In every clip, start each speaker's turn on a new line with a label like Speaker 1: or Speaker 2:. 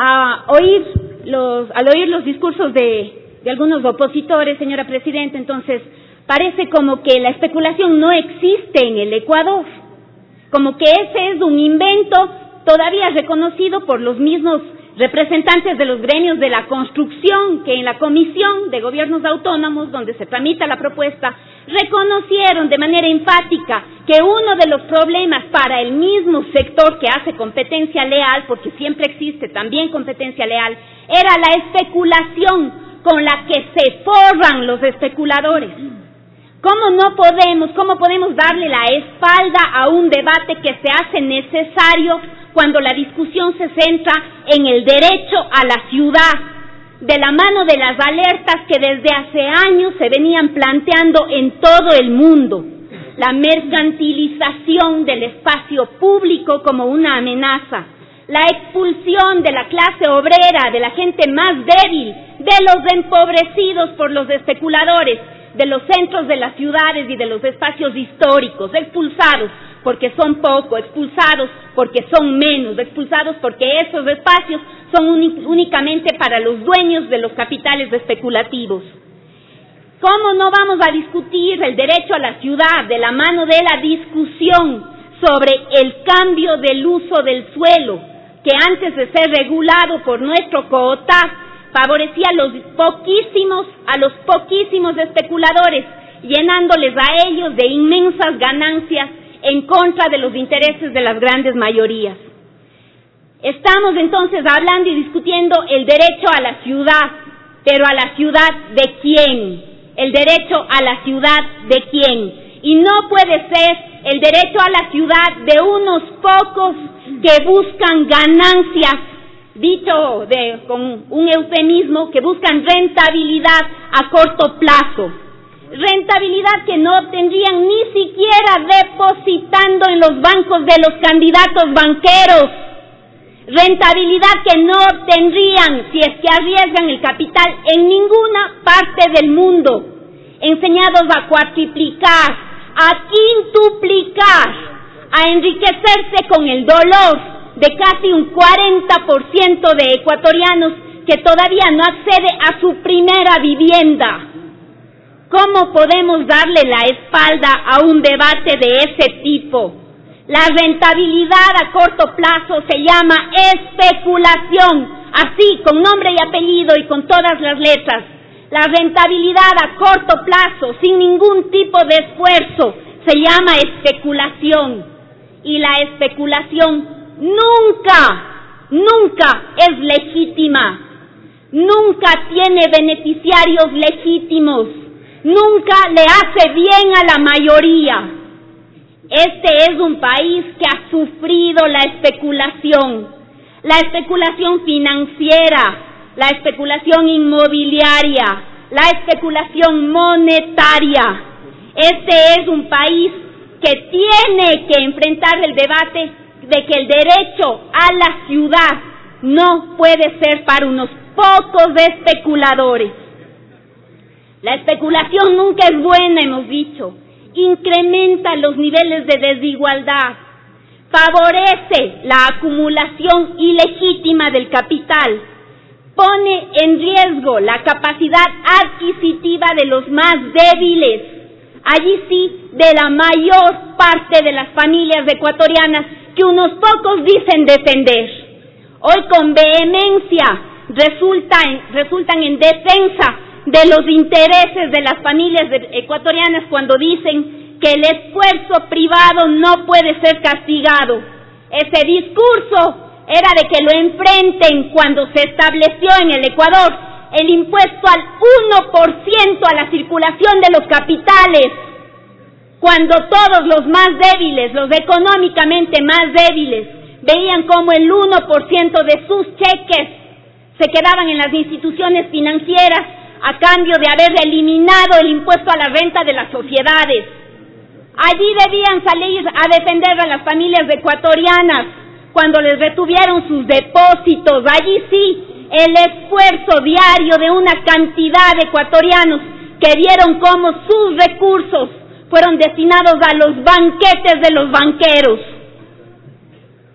Speaker 1: Al oír los discursos de algunos opositores, señora Presidenta, entonces parece como que la especulación no existe en el Ecuador, como que ese es un invento todavía reconocido por los mismos representantes de los gremios de la construcción, que en la Comisión de Gobiernos Autónomos, donde se tramita la propuesta, reconocieron de manera enfática que uno de los problemas para el mismo sector que hace competencia leal, porque siempre existe también competencia leal, era la especulación con la que se forran los especuladores. ¿Cómo podemos darle la espalda a un debate que se hace necesario cuando la discusión se centra en el derecho a la ciudad, de la mano de las alertas que desde hace años se venían planteando en todo el mundo? La mercantilización del espacio público como una amenaza, la expulsión de la clase obrera, de la gente más débil, de los empobrecidos por los especuladores, de los centros de las ciudades y de los espacios históricos, expulsados porque son poco, expulsados porque son menos, expulsados porque esos espacios son únicamente para los dueños de los capitales especulativos. ¿Cómo no vamos a discutir el derecho a la ciudad de la mano de la discusión sobre el cambio del uso del suelo, que antes de ser regulado por nuestro COOTAC favorecía a los poquísimos especuladores, llenándoles a ellos de inmensas ganancias en contra de los intereses de las grandes mayorías? Estamos entonces hablando y discutiendo el derecho a la ciudad, pero ¿a la ciudad de quién? El derecho a la ciudad de quién. Y no puede ser el derecho a la ciudad de unos pocos que buscan ganancias, dicho con un eufemismo, que buscan rentabilidad a corto plazo. Rentabilidad que no obtendrían ni siquiera depositando en los bancos de los candidatos banqueros. Rentabilidad que no obtendrían si es que arriesgan el capital en ninguna parte del mundo, enseñados a cuatriplicar, a quintuplicar, a enriquecerse con el dolor de casi un 40% de ecuatorianos que todavía no accede a su primera vivienda. ¿Cómo podemos darle la espalda a un debate de ese tipo? La rentabilidad a corto plazo se llama especulación, así, con nombre y apellido y con todas las letras. La rentabilidad a corto plazo, sin ningún tipo de esfuerzo, se llama especulación. Y la especulación nunca es legítima, nunca tiene beneficiarios legítimos, nunca le hace bien a la mayoría. Este es un país que ha sufrido la especulación financiera, la especulación inmobiliaria, la especulación monetaria. Este es un país que tiene que enfrentar el debate de que el derecho a la ciudad no puede ser para unos pocos especuladores. La especulación nunca es buena, hemos dicho. Incrementa los niveles de desigualdad, favorece la acumulación ilegítima del capital, pone en riesgo la capacidad adquisitiva de los más débiles, allí sí, de la mayor parte de las familias ecuatorianas que unos pocos dicen defender. Hoy con vehemencia resultan en defensa de los intereses de las familias ecuatorianas cuando dicen que el esfuerzo privado no puede ser castigado. Ese discurso era de que lo enfrenten cuando se estableció en el Ecuador el impuesto al 1% a la circulación de los capitales, cuando todos los más débiles, los económicamente más débiles, veían como el 1% de sus cheques se quedaban en las instituciones financieras a cambio de haber eliminado el impuesto a la renta de las sociedades. Allí debían salir a defender a las familias ecuatorianas cuando les retuvieron sus depósitos. Allí sí, el esfuerzo diario de una cantidad de ecuatorianos que vieron cómo sus recursos fueron destinados a los banquetes de los banqueros.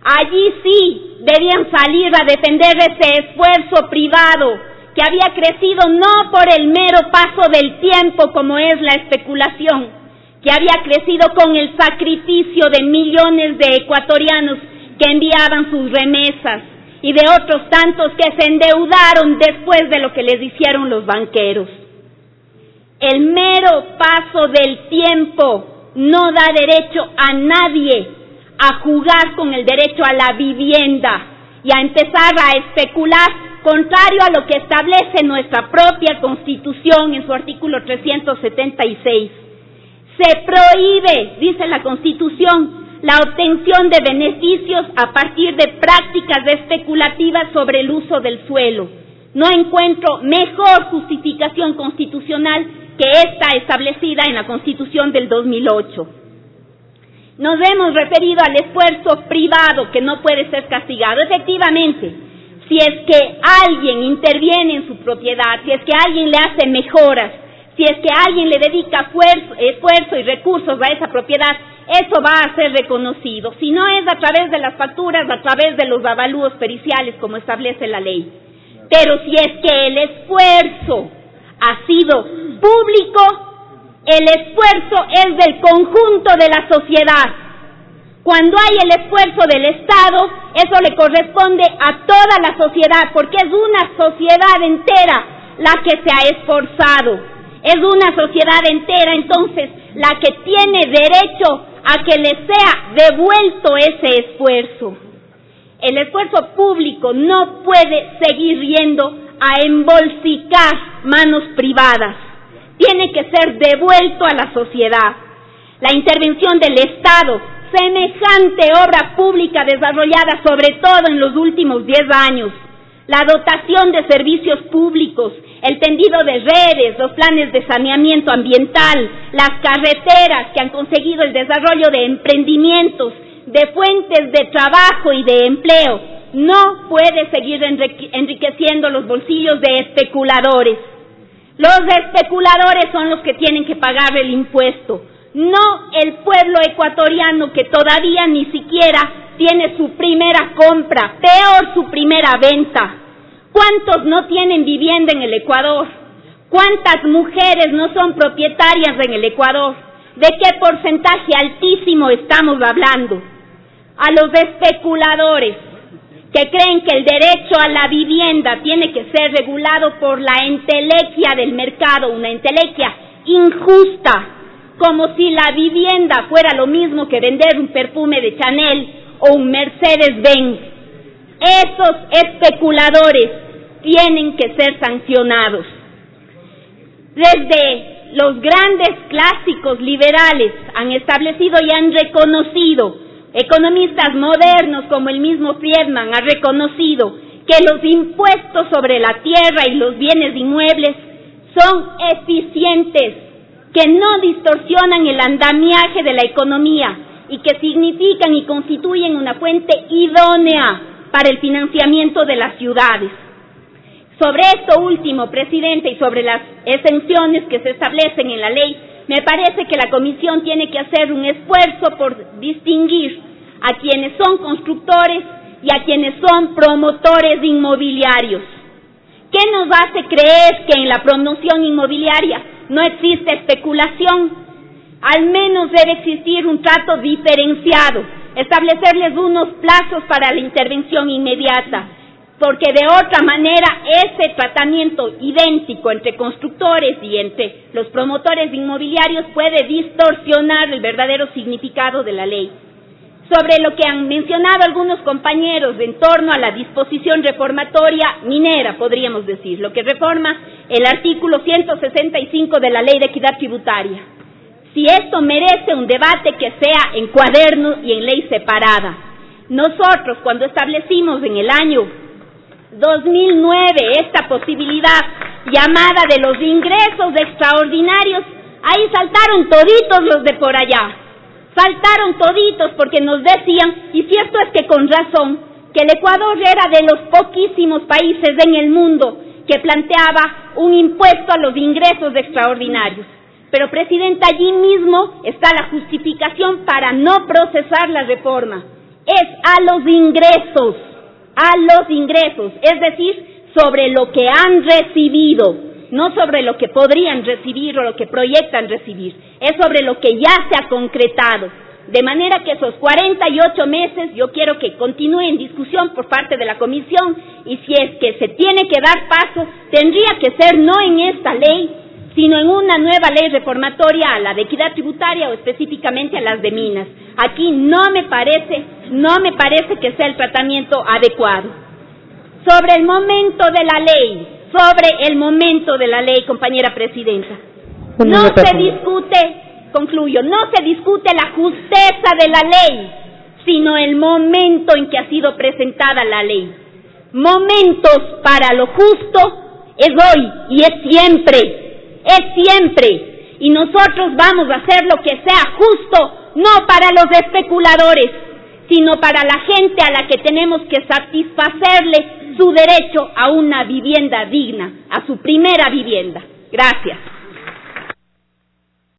Speaker 1: Allí sí debían salir a defender ese esfuerzo privado que había crecido no por el mero paso del tiempo como es la especulación, que había crecido con el sacrificio de millones de ecuatorianos que enviaban sus remesas y de otros tantos que se endeudaron después de lo que les hicieron los banqueros. El mero paso del tiempo no da derecho a nadie a jugar con el derecho a la vivienda y a empezar a especular, contrario a lo que establece nuestra propia Constitución en su artículo 376. Se prohíbe, dice la Constitución, la obtención de beneficios a partir de prácticas especulativas sobre el uso del suelo. No encuentro mejor justificación constitucional que esta establecida en la Constitución del 2008. Nos hemos referido al esfuerzo privado que no puede ser castigado. Efectivamente, si es que alguien interviene en su propiedad, si es que alguien le hace mejoras, si es que alguien le dedica esfuerzo y recursos a esa propiedad, eso va a ser reconocido. Si no es a través de las facturas, a través de los avalúos periciales, como establece la ley. Pero si es que el esfuerzo ha sido público, el esfuerzo es del conjunto de la sociedad. Cuando hay el esfuerzo del Estado, eso le corresponde a toda la sociedad, porque es una sociedad entera la que se ha esforzado. Es una sociedad entera, entonces, la que tiene derecho a que le sea devuelto ese esfuerzo. El esfuerzo público no puede seguir yendo a embolsicar manos privadas. Tiene que ser devuelto a la sociedad. La intervención del Estado, semejante obra pública desarrollada sobre todo en los últimos 10 años, la dotación de servicios públicos, el tendido de redes, los planes de saneamiento ambiental, las carreteras que han conseguido el desarrollo de emprendimientos, de fuentes de trabajo y de empleo, no puede seguir enriqueciendo los bolsillos de especuladores. Los especuladores son los que tienen que pagar el impuesto, no el pueblo ecuatoriano que todavía ni siquiera tiene su primera compra, peor su primera venta. ¿Cuántos no tienen vivienda en el Ecuador? ¿Cuántas mujeres no son propietarias en el Ecuador? ¿De qué porcentaje altísimo estamos hablando? A los especuladores que creen que el derecho a la vivienda tiene que ser regulado por la entelequia del mercado, una entelequia injusta, como si la vivienda fuera lo mismo que vender un perfume de Chanel o un Mercedes-Benz. Esos especuladores tienen que ser sancionados. Desde los grandes clásicos liberales han establecido y han reconocido, economistas modernos como el mismo Friedman ha reconocido que los impuestos sobre la tierra y los bienes inmuebles son eficientes, que no distorsionan el andamiaje de la economía y que significan y constituyen una fuente idónea para el financiamiento de las ciudades. Sobre esto último, presidente, y sobre las exenciones que se establecen en la ley, me parece que la Comisión tiene que hacer un esfuerzo por distinguir a quienes son constructores y a quienes son promotores inmobiliarios. ¿Qué nos hace creer que en la promoción inmobiliaria no existe especulación? Al menos debe existir un trato diferenciado, establecerles unos plazos para la intervención inmediata, porque de otra manera ese tratamiento idéntico entre constructores y entre los promotores inmobiliarios puede distorsionar el verdadero significado de la ley. Sobre lo que han mencionado algunos compañeros en torno a la disposición reformatoria minera, podríamos decir, lo que reforma el artículo 165 de la Ley de Equidad Tributaria. Si esto merece un debate que sea en cuaderno y en ley separada. Nosotros, cuando establecimos en el año 2009 esta posibilidad llamada de los ingresos extraordinarios, ahí saltaron toditos los de por allá. Saltaron toditos porque nos decían, y cierto es que con razón, que el Ecuador era de los poquísimos países en el mundo que planteaba un impuesto a los ingresos extraordinarios. Pero, Presidenta, allí mismo está la justificación para no procesar la reforma. Es a los ingresos, a los ingresos, es decir, sobre lo que han recibido, no sobre lo que podrían recibir o lo que proyectan recibir, es sobre lo que ya se ha concretado. De manera que esos 48 meses yo quiero que continúe en discusión por parte de la Comisión, y si es que se tiene que dar paso, tendría que ser no en esta ley, sino en una nueva ley reformatoria a la de equidad tributaria o específicamente a las de minas. Aquí no me parece que sea el tratamiento adecuado. Sobre el momento de la ley, compañera presidenta, no se discute la justeza de la ley, sino el momento en que ha sido presentada la ley. Momentos para lo justo es hoy y es siempre, y nosotros vamos a hacer lo que sea justo, no para los especuladores, sino para la gente a la que tenemos que satisfacerle su derecho a una vivienda digna, a su primera vivienda. Gracias.